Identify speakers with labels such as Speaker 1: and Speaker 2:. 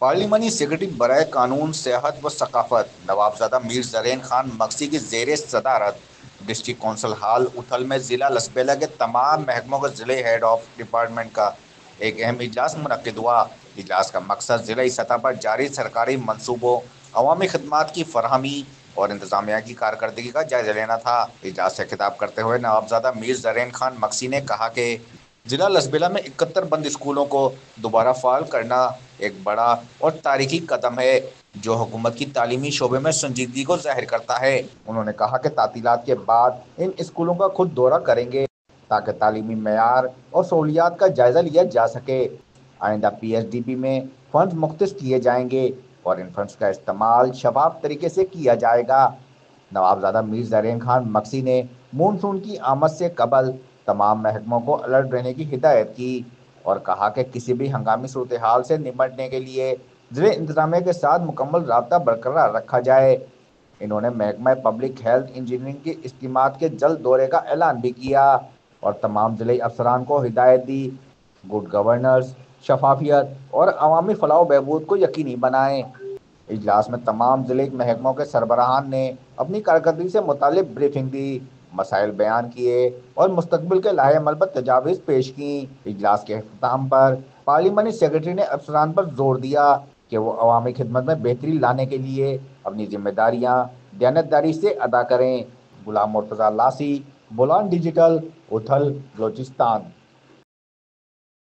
Speaker 1: पार्लिमानी secretary बरए कानून सेहत व सकाफत नवाबजादा मीर जरेन खान मक्सी की जेर सदारत डिस्ट्रिक्ट कौंसल हाल उथल में ज़िला लसबेला के तमाम महकमों के ज़िले हेड ऑफ डिपार्टमेंट का एक अहम इजलास मुनक्किद हुआ। इजलास का मकसद ज़िले सतह पर जारी सरकारी मनसूबों, अवामी खदमात की फरहमी और इंतजामिया की कारकर्दगी का जायजा लेना था। इजलास से खिताब करते हुए नवाबजादा मीर जरेन खान मक्सी ने कहा कि जिला लसबेला में 71 बंद स्कूलों को दोबारा फाल करना एक बड़ा और तारीखी कदम है जो हुकूमत की तालीमी शोबे में संजीदगी को जाहिर करता है। उन्होंने कहा कि तातीलात के बाद इन स्कूलों का खुद दौरा करेंगे ताकि तालीमी मैार और सहूलियात का जायजा लिया जा सके। आइंदा PSDP में फंड मुख्तस किए जाएंगे और इन फंड्स का इस्तेमाल शफाफ तरीके से किया जाएगा। नवाबजादा मीर जरीन खान मक्सी ने मानसून की आमद से कबल तमाम महकमों को अलर्ट रहने की हिदायत की और कहा कि किसी भी हंगामी सूरत हाल से निपटने के लिए ज़िले इंतजामिया के साथ मुकम्मल राब्ता बरकरार रखा जाए। इन्होंने महकमा पब्लिक हेल्थ इंजीनियरिंग की इस्कीमात के जल्द दौरे का ऐलान भी किया और तमाम ज़िले अफसरान को हिदायत दी गुड गवर्नेंस, शफाफियत और अवामी फलाह बहबूद को यकीनी बनाएं। इजलास में तमाम ज़िले महकमों के सरबराहान ने अपनी कारकर्दगी से मुतालिक ब्रीफिंग दी, मसाइल बयान किए और मुस्तकबिल के लाहे अमल पर तजावीज़ पेश की। इजलास के अख्ताम पर पार्लिमानी सेक्रेटरी ने अफसरान पर जोर दिया कि वो अवामी खिदमत में बेहतरी लाने के लिए अपनी जिम्मेदारियां दयानतदारी से अदा करें। गुलाम मुर्तज़ा लासी, बुलान डिजिटल, उथल, बलोचिस्तान।